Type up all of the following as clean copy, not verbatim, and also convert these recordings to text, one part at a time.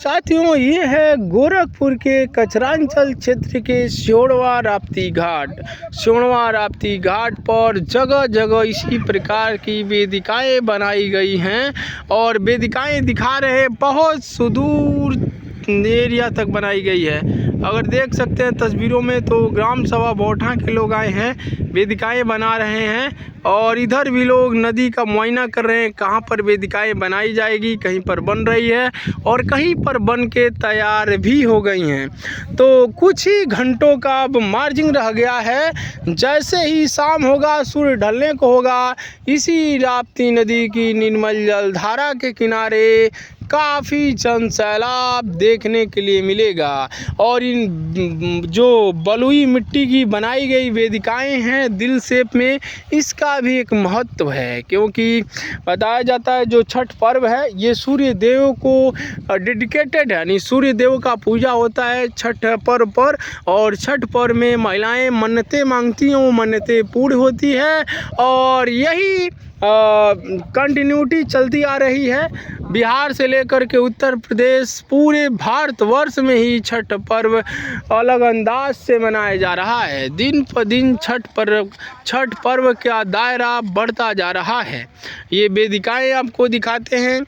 साथियों, ये है गोरखपुर के कचरांचल क्षेत्र के सोनवा राप्ती घाट। सोनवा राप्ती घाट पर जगह जगह इसी प्रकार की वेदिकाएं बनाई गई हैं और वेदिकाएं दिखा रहे बहुत सुदूर एरिया तक बनाई गई है। अगर देख सकते हैं तस्वीरों में तो ग्राम सभा बोठा के लोग आए हैं, वेदिकाएं बना रहे हैं और इधर भी लोग नदी का मुआयना कर रहे हैं कहाँ पर वेदिकाएं बनाई जाएगी। कहीं पर बन रही है और कहीं पर बन के तैयार भी हो गई हैं। तो कुछ ही घंटों का अब मार्जिंग रह गया है। जैसे ही शाम होगा, सूर्य ढलने को होगा, इसी राप्ती नदी की निर्मल जलधारा के किनारे काफ़ी जनसैलाब देखने के लिए मिलेगा। और इन जो बलुई मिट्टी की बनाई गई वेदिकाएं हैं दिल शेप में, इसका भी एक महत्व है, क्योंकि बताया जाता है जो छठ पर्व है ये सूर्य देव को डेडिकेटेड है, यानी सूर्य देव का पूजा होता है छठ पर्व पर। और छठ पर्व में महिलाएं मन्नतें मांगती हैं, वो मन्नतें पूर्ण होती है और यही कंटिन्यूटी चलती आ रही है। बिहार से लेकर के उत्तर प्रदेश, पूरे भारतवर्ष में ही छठ पर्व अलग अंदाज से मनाया जा रहा है। दिन पर दिन छठ पर्व का दायरा बढ़ता जा रहा है। ये वेदिकाएं आपको दिखाते हैं।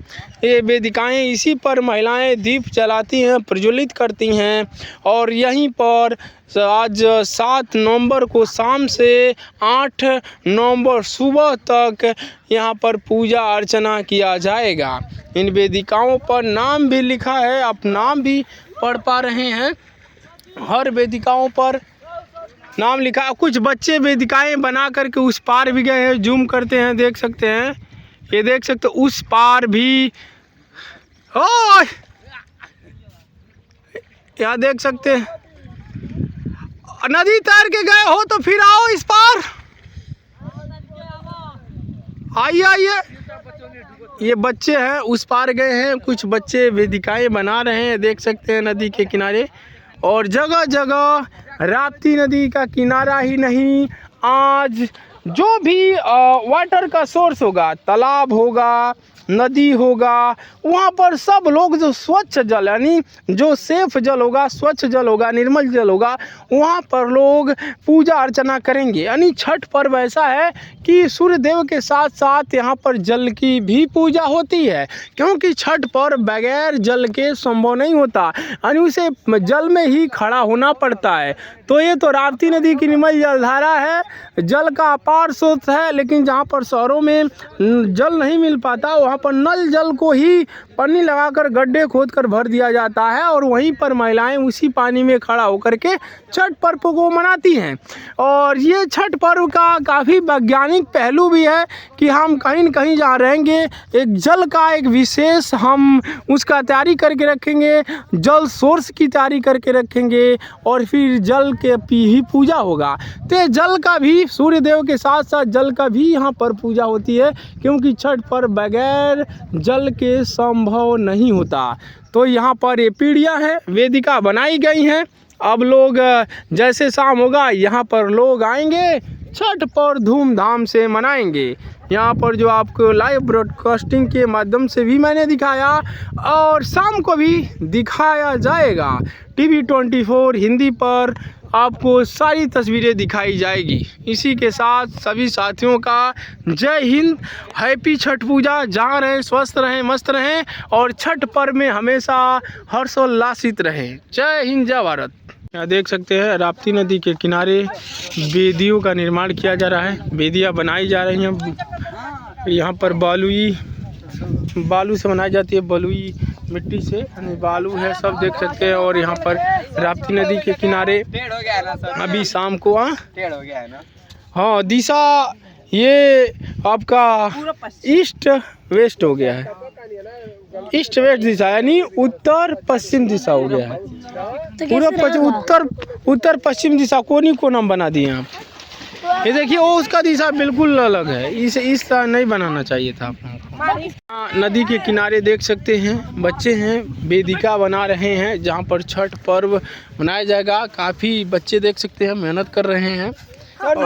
ये वेदिकाएं, इसी पर महिलाएं दीप जलाती हैं, प्रज्वलित करती हैं और यहीं पर आज 7 नवंबर को शाम से 8 नवंबर सुबह तक यहाँ पर पूजा अर्चना किया जाएगा। इन वेदिकाओं पर नाम भी लिखा है, आप नाम भी पढ़ पा रहे हैं। हर वेदिकाओं पर नाम लिखा। कुछ बच्चे वेदिकाएं बना करके उस पार भी गए हैं, जूम करते हैं, देख सकते हैं। ये देख सकते हो उस पार भी, ओह यहाँ देख सकते हैं। नदी तैर के गए हो तो फिर आओ इस पार, आइए आइए। ये बच्चे हैं, उस पार गए हैं, कुछ बच्चे वेदिकाएं बना रहे हैं, देख सकते हैं नदी के किनारे। और जगह जगह राप्ती नदी का किनारा ही नहीं, आज जो भी वाटर का सोर्स होगा, तालाब होगा, नदी होगा, वहाँ पर सब लोग जो स्वच्छ जल, यानी जो सेफ जल होगा, स्वच्छ जल होगा, निर्मल जल होगा, वहाँ पर लोग पूजा अर्चना करेंगे। यानी छठ पर्व ऐसा है कि सूर्य देव के साथ साथ यहाँ पर जल की भी पूजा होती है, क्योंकि छठ पर्व बगैर जल के संभव नहीं होता, यानी उसे जल में ही खड़ा होना पड़ता है। तो ये तो राप्ती नदी की निर्मल जलधारा है, जल का अपार स्रोत है। लेकिन जहाँ पर शहरों में जल नहीं मिल पाता, वहाँ पर नल जल को ही पन्नी लगाकर गड्ढे खोदकर भर दिया जाता है और वहीं पर महिलाएं उसी पानी में खड़ा होकर के छठ पर्व को मनाती हैं। और ये छठ पर्व का काफ़ी वैज्ञानिक पहलू भी है कि हम कहीं न कहीं जहाँ रहेंगे, एक जल का एक विशेष हम उसका तैयारी करके रखेंगे, जल सोर्स की तैयारी करके रखेंगे और फिर जल के ही पूजा होगा। तो जल का भी, सूर्य देव के साथ साथ जल का भी यहाँ पर पूजा होती है, क्योंकि छठ पर्व बगैर जल के संभव नहीं होता। तो यहाँ पर ये पीढ़ियाँ हैं, वेदिका बनाई गई हैं। अब लोग जैसे शाम होगा यहाँ पर लोग आएंगे, छठ पर्व धूमधाम से मनाएंगे। यहाँ पर जो आपको लाइव ब्रॉडकास्टिंग के माध्यम से भी मैंने दिखाया और शाम को भी दिखाया जाएगा। TV 24 हिंदी पर आपको सारी तस्वीरें दिखाई जाएगी। इसी के साथ सभी साथियों का जय हिंद, हैप्पी छठ पूजा। जहाँ रहें स्वस्थ रहें, मस्त रहें और छठ पर्व में हमेशा हर्षोल्लासित रहें। जय हिंद, जय भारत। यहाँ देख सकते हैं राप्ती नदी के किनारे वेदियों का निर्माण किया जा रहा है, वेदियाँ बनाई जा रही हैं। यहाँ पर बालू से बनाई जाती है, बलुई मिट्टी से, यानी बालू है, सब देख सकते हैं। और यहाँ पर राप्ती नदी के किनारे अभी शाम को हाँ दिशा ये आपका ईस्ट वेस्ट हो गया है, ईस्ट वेस्ट दिशा, यानी उत्तर पश्चिम दिशा हो गया है। तो पूरा उत्तर पश्चिम दिशा कोनी को नाम बना दिए आप। ये देखिए वो उसका दिशा बिल्कुल अलग है, इस तरह नहीं बनाना चाहिए था आपको। नदी के किनारे देख सकते हैं बच्चे हैं, वेदिका बना रहे हैं जहाँ पर छठ पर्व मनाया जाएगा। काफ़ी बच्चे देख सकते हैं मेहनत कर रहे हैं। और